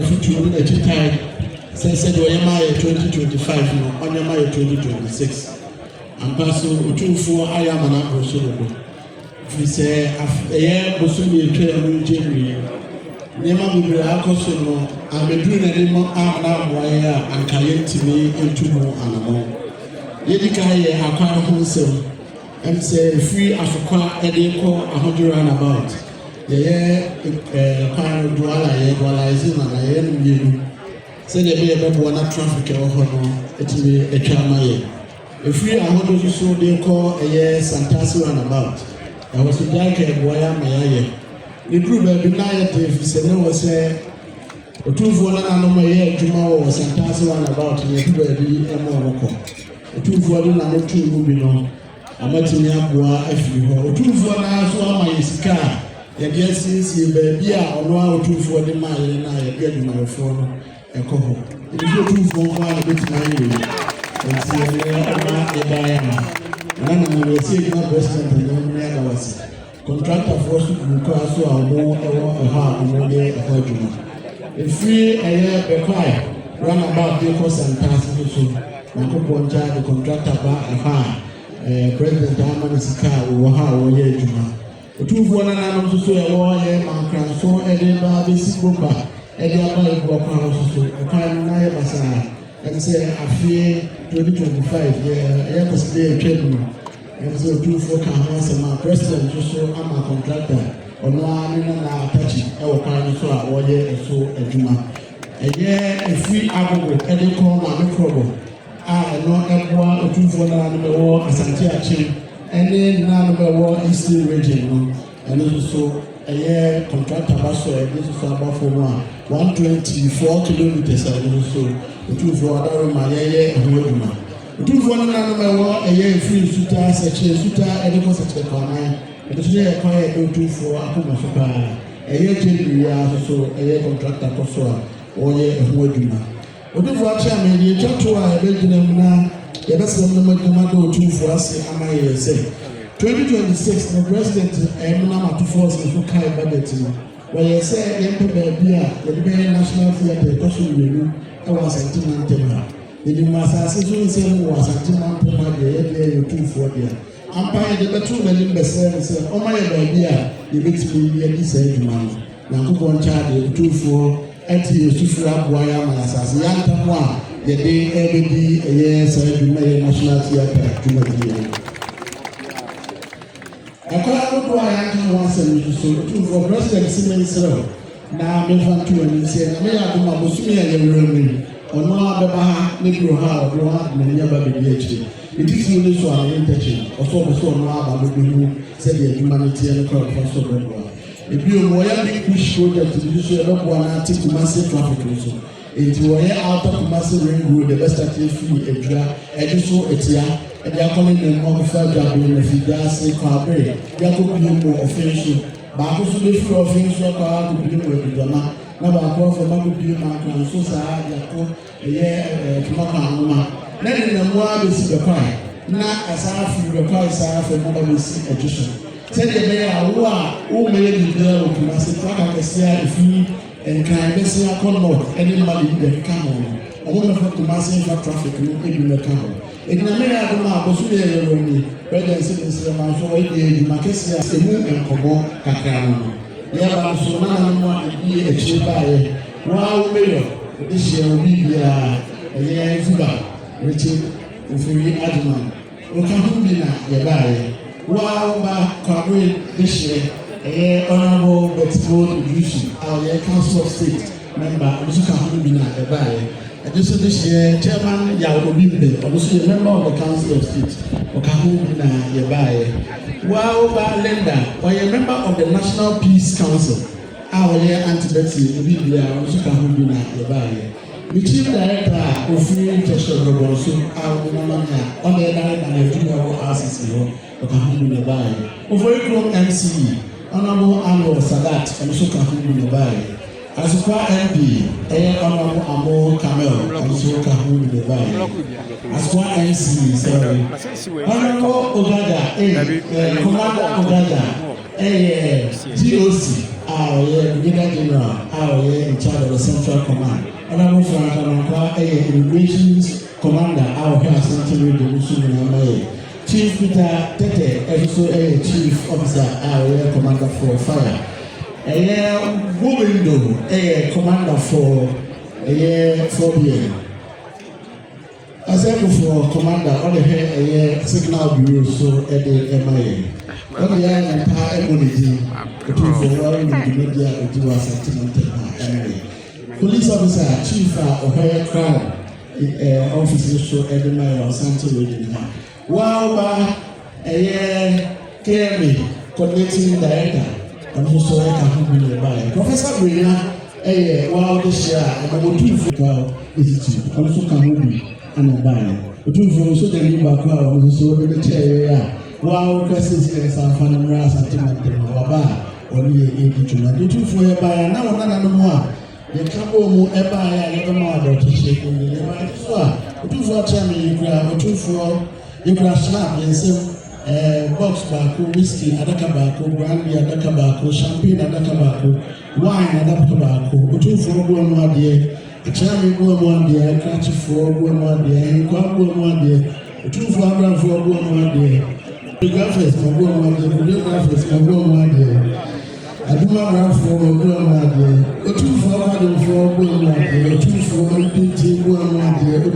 future na chitai said oyama 2025 no onyama 2026 ampaso Otumfuo ayama na brosoro fi say bosomi etwa no January nema bibiri akoso no ameduru na nimo amana moye a ankaye ntimi entumo anamo yedika ye akwa ho nsem em say free afokwa edeko ahoduru and about kwano duala equalize na ye nmienu se de be bebo na traffic e ho no etimi etwa maye free ahodo so de ko Santasi and about I was like a boy maye the group be na ye te se ne wo se Otumfuo na no maye adwuma wo Santasi and about ye do ba bi e mo woko Otumfuo de na no tu mu bi no amatimi aboa afiri ho Otumfuo na so amaye sika yɛde asiesie baabi a ɔno a Otumfuo de ma yɛ na yɛde adwumayɛfoɔ no ɛkɔ hɔ ebi Otumfuo nko a bɛtumi ayɛ yɛ nti ɛma ɛbaeɛ no na yɛsi adwuma president no ne adawase contractorfoɔ so kɔ so a ɔmo ɛwɔ ɛhɔ a ɔmo de ɛhɔ adwuma efiri bɛkwae runabout de kɔ Santasi so na kɔpɔ nkyɛn de contractor ba ɛhɔ a president ama ne sika a wɔwɔ hɔ a wɔyɛ adwuma Otumfuo na nanom so ɛwɔ mankranso ɛde ba besi bomba ɛde aba egu akwa so akwa na yɛ basa ɛsɛ afie 2025 yɛ kɔside etwem no ɛsɛ Otumfuo ka ho asɛm a president so ama contractor ɔno a ne na atachi ɛwɔ kwan so a wɔyɛ ɛso adwuma ɛyɛ efi agogo ɛde kɔ ma me krobo a ɛno ɛboa Otumfuo na nanom ɛwɔ Asante Kingdom any none of our eastern region, and also a contractor basso, this is about 124 kilometers. And also, Otumfuo Adaro Manhyia and Woduma. Otumfuo Nana, a year free suta, such a suta, and it was a corner, and today a quiet Otumfuo Akumashuka, a year January, also a year contractor Kosoa, or year of Woduma. Otumfuo Chairman, you talk to our Belgian now. Yes, I'm not going to go to Fuasi. Am I say 2026? The president and Nama to force the Fukai budget. Well, you say, the National Theatre, Kosu, I was Asanteman. The Massachusetts was Asanteman, the Otumfuo. I'm buying the two million service. Oh, my idea, you makes me a decent man. Now, go on, Charlie, Otumfuo, at you, Sufra, Boya, Massas, Yantamwa. The day every day, a year, so the National Theatre to Manhyia. I can't go to once and so for President Simmons. Now, I'm going to say, I may have to Mabusumi and Remy, or no other Negro How, Rohan, and never be PhD. It is really so unintentional, or so now about the said the humanity and the crowd for so well. If you are a big push project to do so, one article massive traffic also. Into a out of massive ring road, the best at free a drag, and so it's ya, and they are calling them on the fire in the Fidasi Carberry. They are cooking more offensive, but also the few offensive car to begin with the drama. Now, I call for Marco P. Marco, so sad, Yako, a year to Maka. Then in the more they see the cry. Now, as I feel the cry, I for another see addition. Said the mayor, who made the girl to Master Track and say if you. And can I say I call not anybody that come on? I want to have to massive traffic in the camera. In America, I was really lonely. President Simmons, my boy, the Marquess, the moon and Cobo, Kakano. Yeah, so now I'm be a cheap buyer. Wow, Mayor, this year will be a year Zuba, Richard, Ufuri Adman. Okahumina, Yabai. Wow, Kabri, this year. Honorable Betford Yusu, our Council of State member, Mr. Kahumina, and this year, Chairman Yawobimbe, also a member of the Council of State, Okahumina Yabai. Wow, Lenda, or a member of the National Peace Council, our anti-Betsy, Libya, Mr. Kahumina Yabai. The Chief Director of Free International Roboso, our Mamma, on the night and the junior RCC, Okahumina Yabai. Over a MC. Honorable Anwar Sadat, and so Kahun in the Bay. As a MP, Honorable Amo Kamel, and so Kahun in the Bay. As one MC, sorry. Honorable Ogada, Commander Ogada, GOC, Brigadier General, in charge of the Central Command. Honorable Frank Amankwa, Immigration Commander, Asante Kingdom. Chief Peter Tete, also Chief Officer, Commander for Fire. Women, Commander for Phobia. As I go for Commander, on the head, Signal Bureau, so at the MIA. On the end, entire immunity, for wearing the media, it was a police officer, Chief O'Hare Crown, officer, so at the MIA, Asante Kingdom. Wow, Kemi, coordinating director, and also a company by Professor Brina, wow, this year, and I will do for Institute, also come and buy. Otumfuo so the new back out, so the chair. Wow, questions in San Fernando, Asanteman, Waba, or the Otumfuo by now, another more. The couple more ever, I never more about to shake in the name. Otumfuo chairman, you can snap and say, box back, whiskey, adaka back, brandy, adaka back, champagne, adaka back, wine, adaka back, Otumfuo one dear. The chairman go one day, catch for one day, and come one day, 2 for one day. The graphics for one day, the graphics for one day. I do not run for one day, 2 for one day, 2 for 18 one day, 2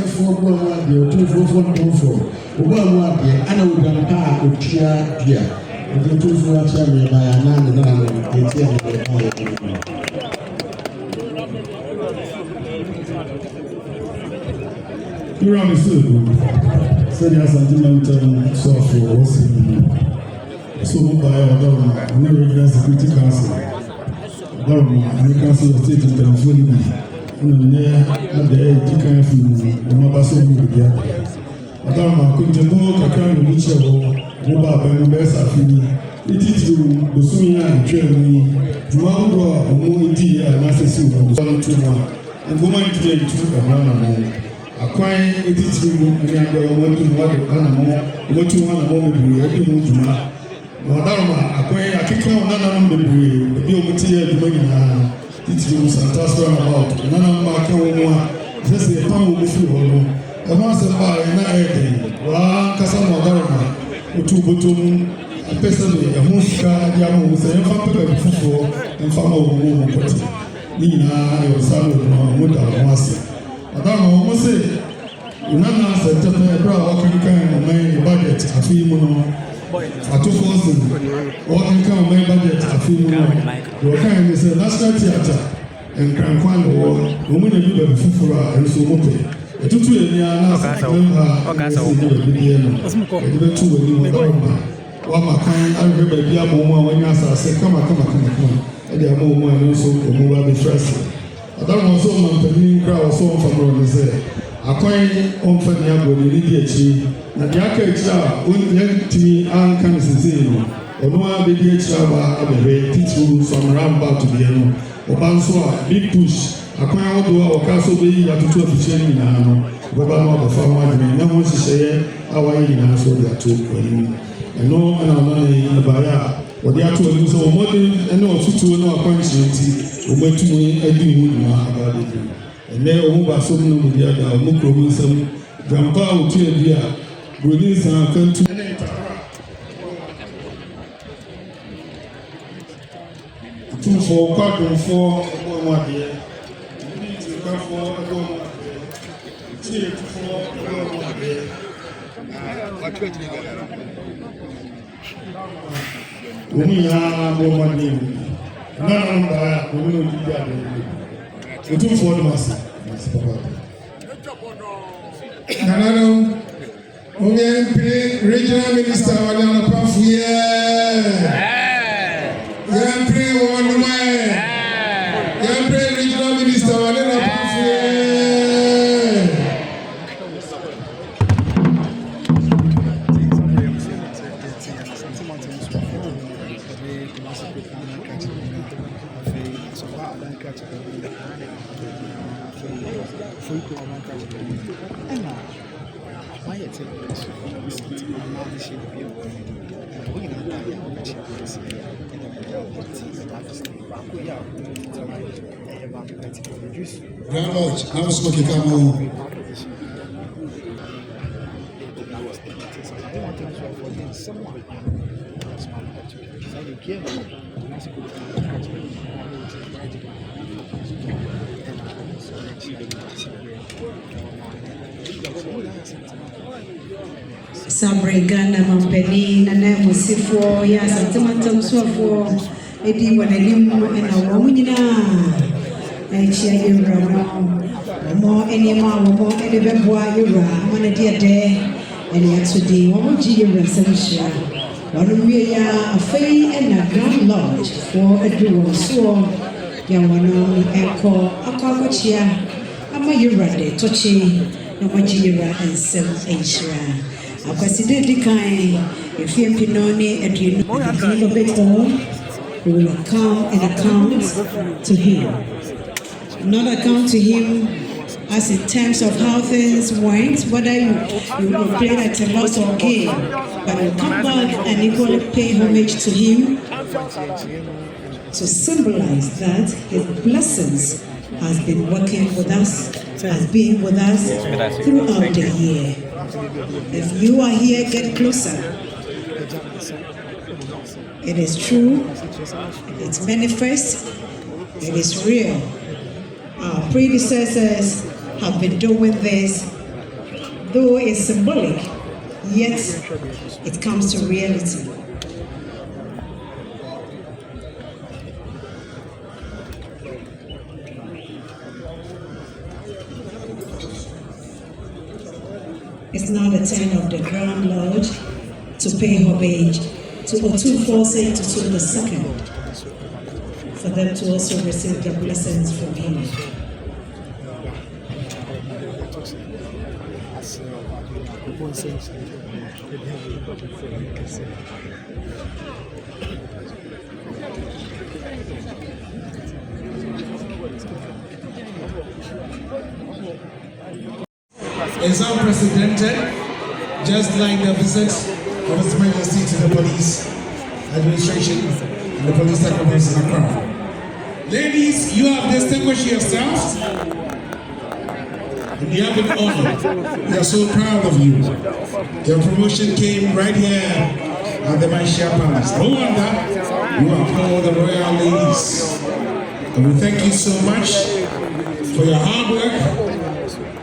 for 1 day, 2 for 1 day, and I would have part of Chia Dia. The 2 for a chairman by a man. You are the food. Said Asanteman so for us. So by our government, and the Regular Security Council. Government and the Council of State and Telephone. And at the Tikan film, the Mabaso Media. Madame, could you know Kakan which Moba and Bessa Fini? It is you, the Suya and Germany, Jumango, Moiti, and Massassi, and woman today to a Acquiring it is you and the one to what you want to be able to do. Madama, acquiring a kick on none of the material domain. It's you Santas about none of my Kawa, just a pound with you. A master by an air, one Casama Darama, Otumfuo, a person, a Muska, Yamu, a family for and farmer woman. Nina, your son would have master. Madame, almost say, Nana said, walking kind of budget, a few more. A 2,000 walking kind of budget, a few more. Your kind is a national theatre and can find the world, women do the Fufura and so much. A 2 years, Wama kind, I remember the Yamo when I said, come on. And they are more and also more than first. I don't know so much the crowd so from the say. Acquiring on for the Abu Nidiachi, and the Akacha, when the Anne can say, or no baby chava, Abbey, teach you some roundabout to the end. Obanswa, big push, acquire or castle be at 2 of the chain in Ano, Bobano, the farmer, and no one to say, our in answer that too. I know and I'm not in the Baya. What they are to do so modern and also to know appointment, or went to me a good about it. And there over so many of the other Mukro, Grandpa would tell you, Goodies and country. Two for quack and 4 1 year. You need to come for a go 1 4 1 year. We are more money. None of that will do that. The 2 for the master. Nanano, Regional Minister, Madame Pafuye. Yampre one way. Yampre Regional Minister, Madame Pafuye. Grandma, I'm smoking, come on. Sabre Ghana Mampeni, Nana Musifo, yes, Asanteman for Eddie when I live in a woman. And she had more any more any beboa, you are one a dear day, and yet today, one more year and some one we are a fay and a grand lodge for a dual so young one echo a cockachia, a mayura, touchy, no majira and some Asia. Akwasidae decline, if you pinoni and you know the of it all, we will come and account to him. Not account to him as in terms of how things went, whether you will play at a loss or gain, but we'll come back and equally pay homage to him to symbolize that his blessings has been working with us, has been with us throughout the year. If you are here, get closer. It is true, it's manifest, it is real. Our predecessors have been doing this, though it's symbolic, yet it comes to reality. It's now the turn of the Grand Lord to pay homage to Otumfuo II, for them to also receive the blessings from him. Is unprecedented, just like the visit of His Majesty to the police administration and the police departments in Accra. Ladies, you have distinguished yourselves and you have been honored. We are so proud of you. Your promotion came right here at the Manhyia Palace. No wonder you are called the Royal Ladies. And we thank you so much for your hard work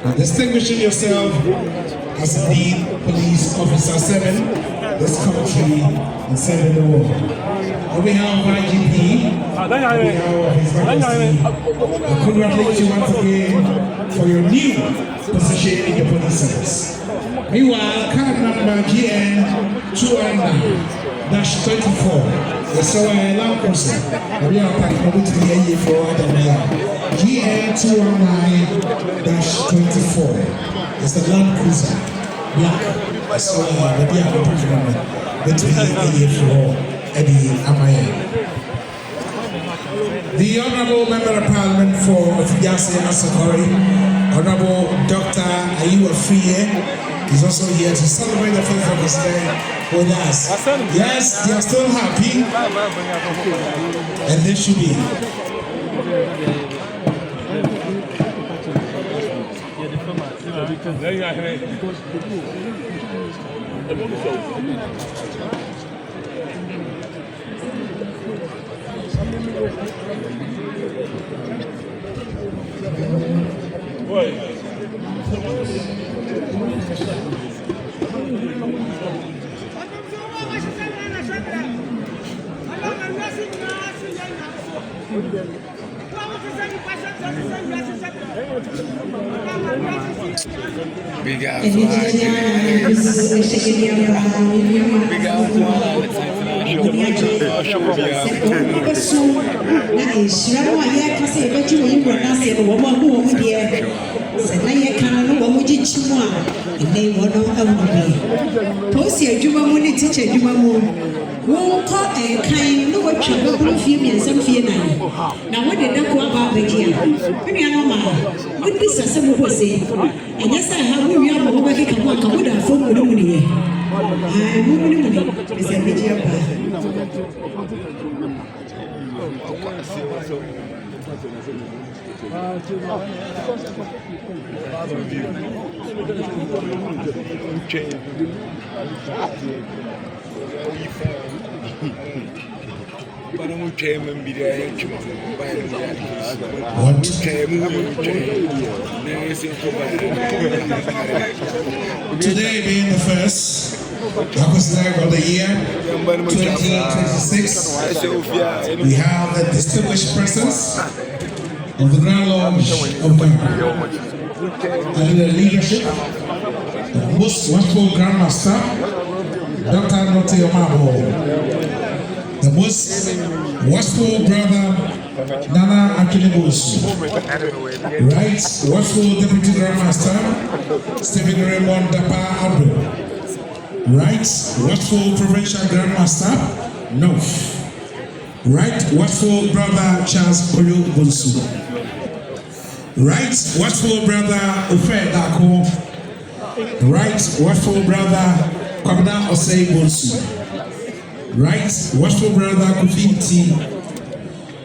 and distinguishing yourself as indeed police officer 7 this country and 7 the world. On behalf of IGP, on behalf of His Majesty, I congratulate you once again for your new position in the police service. Meanwhile, card number GN 219-24 is so a long person. We are packing over to the AE for GN 219-24 is the Land Cruiser. Black. So we are packing between AE for Eddie Amaya. The Honorable Member of Parliament for Asante, Honorable Dr. Ayu Afriye, is also here to celebrate the 5th of his day with us. Yes, they are still happy, and they should be. Big out. Won't call a kind no what you go few some fear now. Now what did that go about the year? Maybe I know my good business, some will say, and yes, I have mo ba ke ka mo ka mo da fo mo no ni ai mo ni e se me dia ba Today being the first Akwasidae of the year 2026, we have the distinguished presence of the Grand Lodge of Ghana under the leadership of most watchful Grandmaster Dr. Note Omabo, the most watchful brother Nana Akinebos, right watchful Deputy Grandmaster Stephen Raymond Dapa Abdo, right watchful Provincial Grandmaster North, right watchful brother Charles Koyo Bonsu, right watchful brother Ofe Dako, right watchful brother Kwabena Osei Bonsu, right watchful brother Kofi T,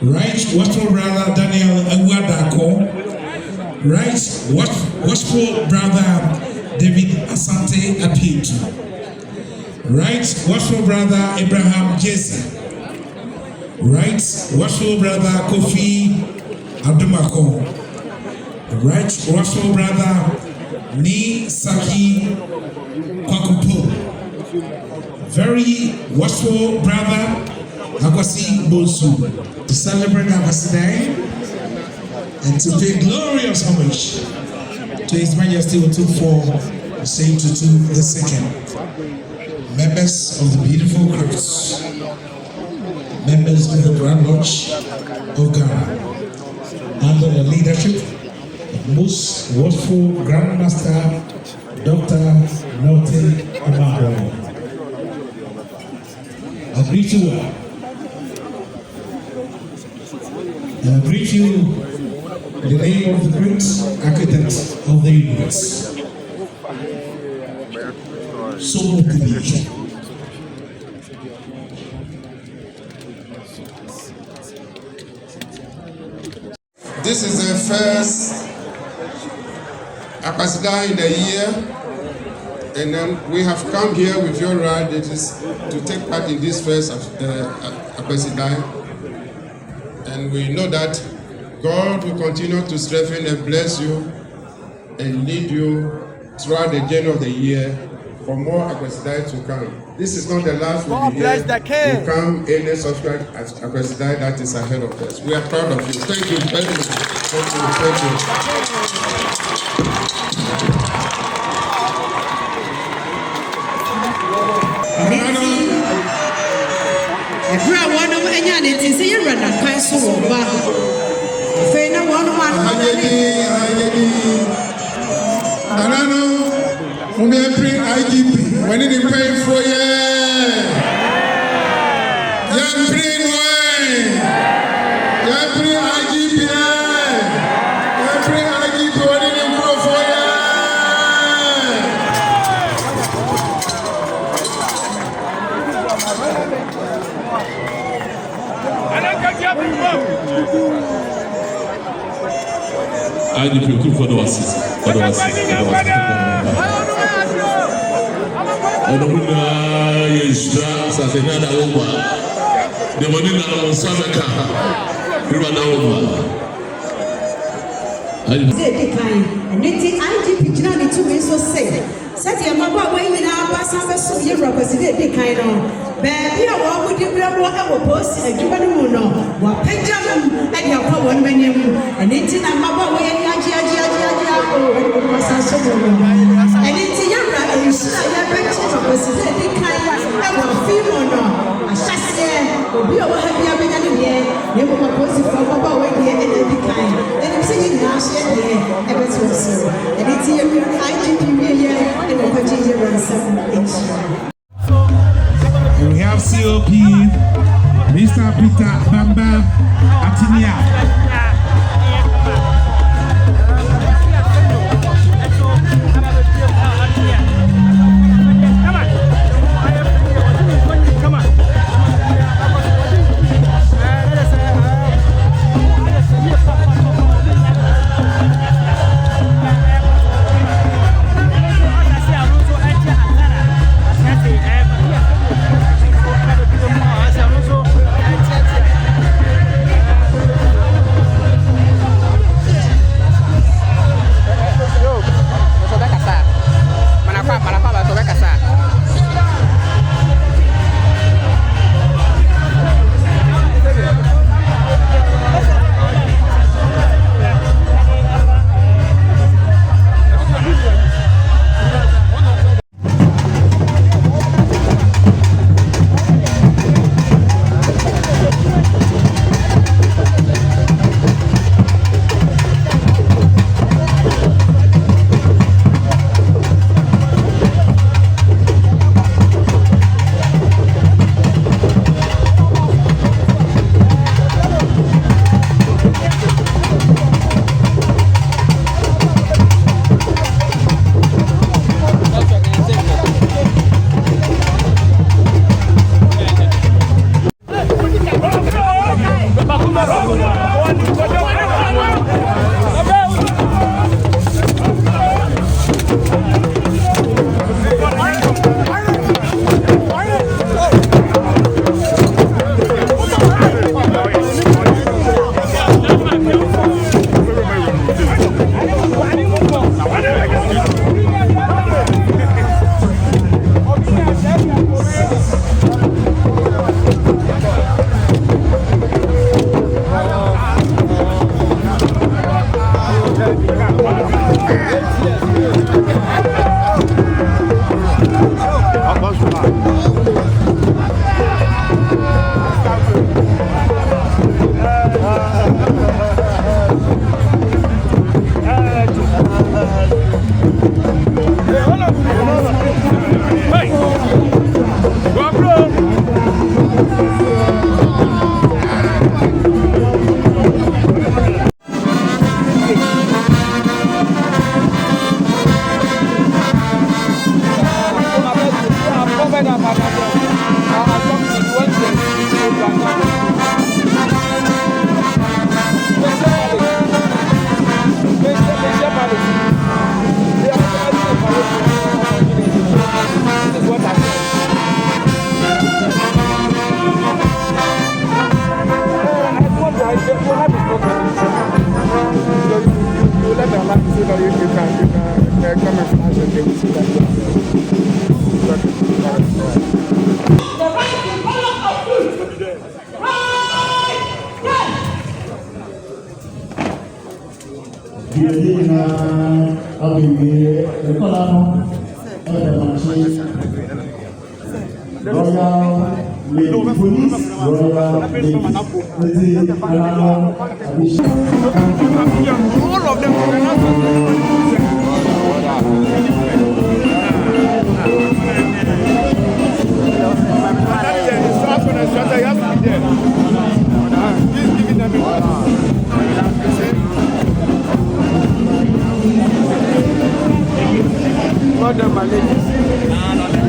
right watchful brother Daniel Aguadako, right watchful brother David Asante Apitu, right watchful brother Abraham Jesse, right watchful brother Kofi Abdumako, right watchful brother Ni Saki Kwakupo, very watchful brother Akwasi Bonsu, to celebrate Akwasidae and to pay glorious homage to His Majesty Otumfuo Saint Tutu II, members of the beautiful crowds, members of the Grand Lodge of Ghana, under the leadership of most watchful Grandmaster Dr. Note Omabo. I greet you well. And I greet you in the name of the great architect of the universe. So motivated. This is the first Akwasidae in the year, and then we have come here with your right. It is to take part in this first Akwasidae, and we know that God will continue to strengthen and bless you and lead you throughout the journey of the year for more Akwasidae to come. This is not the last we'll be here. We'll come any subscribe Akwasidae that is ahead of us. We are proud of you. Thank you very much. Thank you. Thank you. IGP, when did he pay for you? Young Green Way, Young Green IGP, Young Green IGP, when did he go for you? IGP, two for the assist. Yestra Safina da Oba. The money na Sameka. Riba da Oba. They kind. And they IGP jina ni tu me so say. Set your mama when you na ba sa be so ye represent they kind on. Baby a wo mo di bra mo e wo post e juba ni mu no. Wa pagya mu e dia kwa won mani mu. And they na mama wo ye agi o e ko sa so mo. And they ya ra e sha ya be chi represent they kind e wo feel no. Ashase obi o ha bia be nya ni ye. Ye mo ma post for mama wo ye e dey kind. And say you na share there e be so so. And it's your IGP here in the continue ransom. We have COP, Mr. Peter Bamba Atinia. come and flash and they will see that. All of them. Well done, my ladies.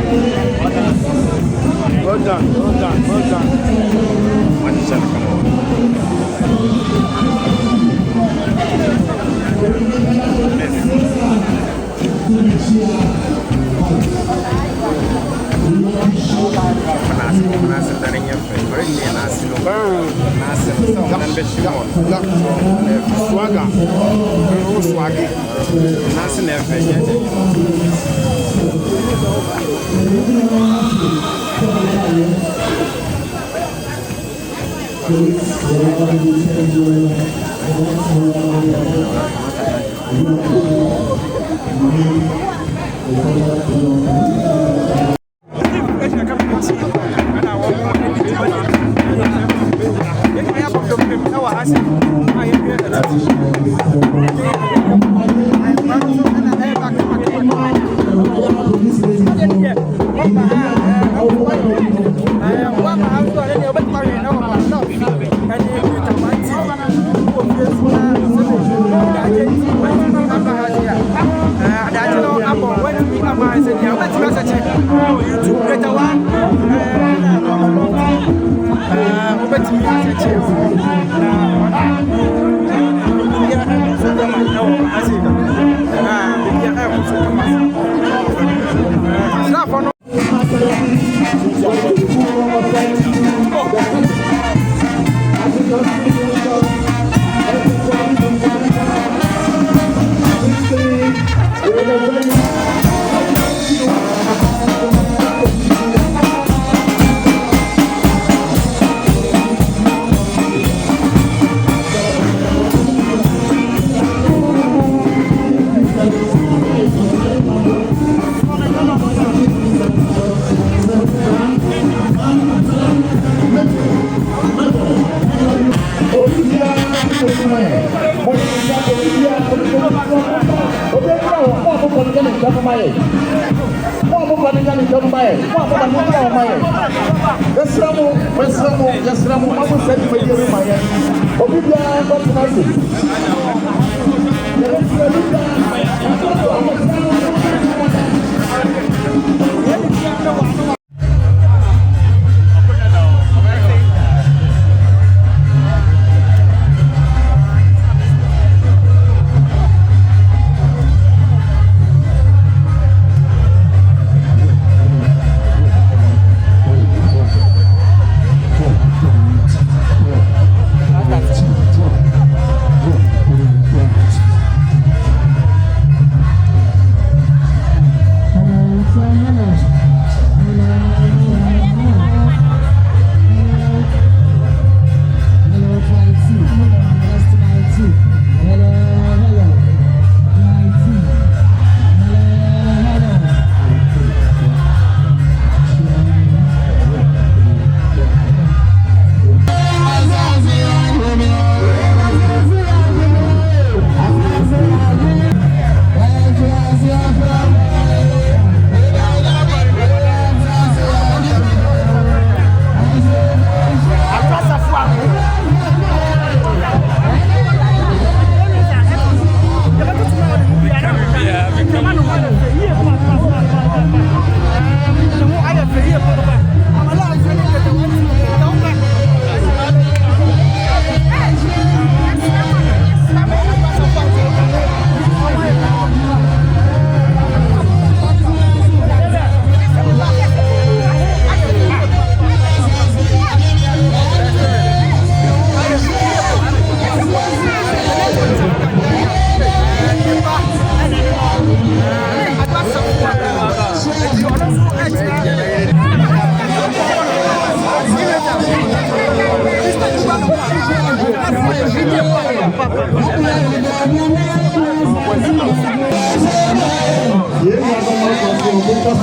Well done.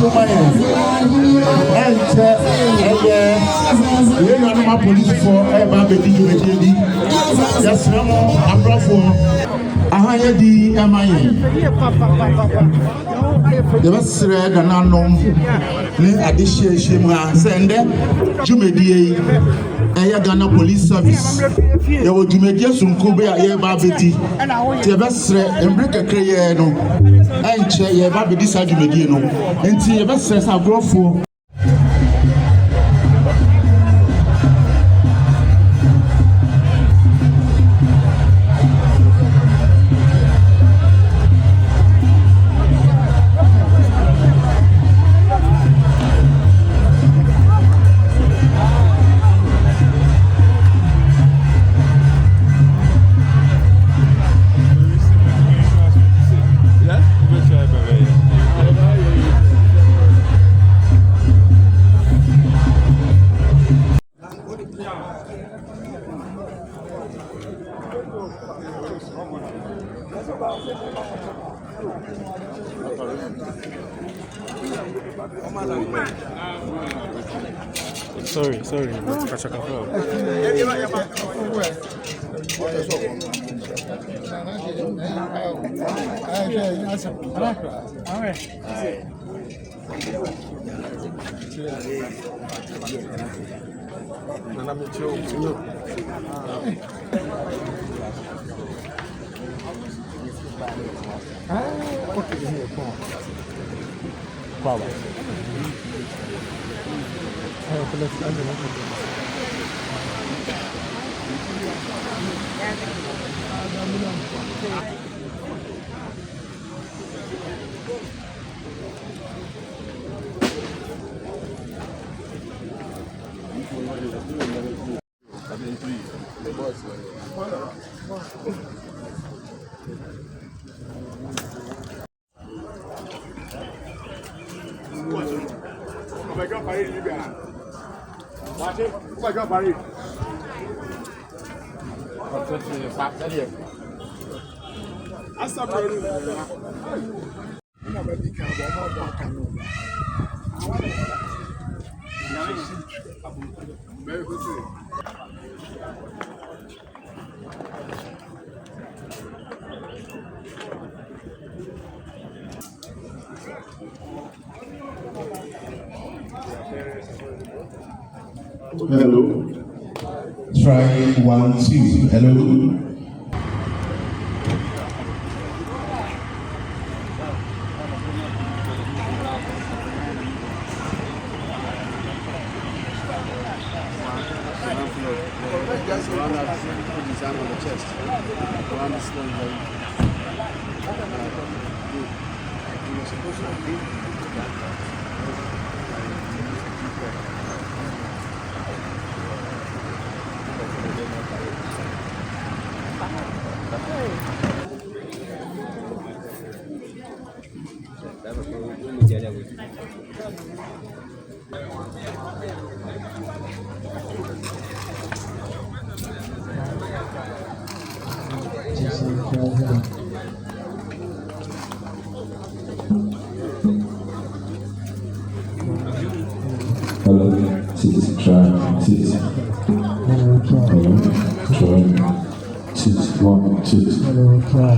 for my and you know my police for about the DJ. Just no more abroad for ahaya di amaye. The best red and unknown ni addition ma sende jumedie eya Ghana Police Service ye wo jumedie sunku be ye ba beti the best embre kakre ye no enche ye ba bedi sa jumedie no enti ye best sa brofo. Sorry, let's catch up. Hello. Try 1, 2. Hello. Hello, 6, try 6. Hello, try 6, 1, 6. Hello, try.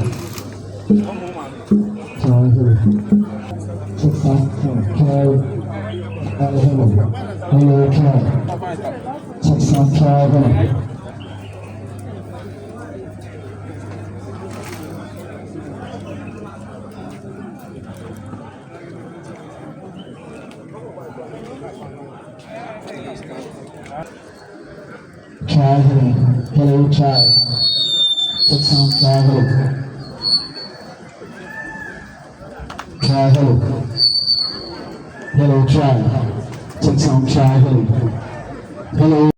Try 6, try. Hello, try. 6, try. Hello, child. Take some travel. Travel. Hello, child. Take some travel. Hello.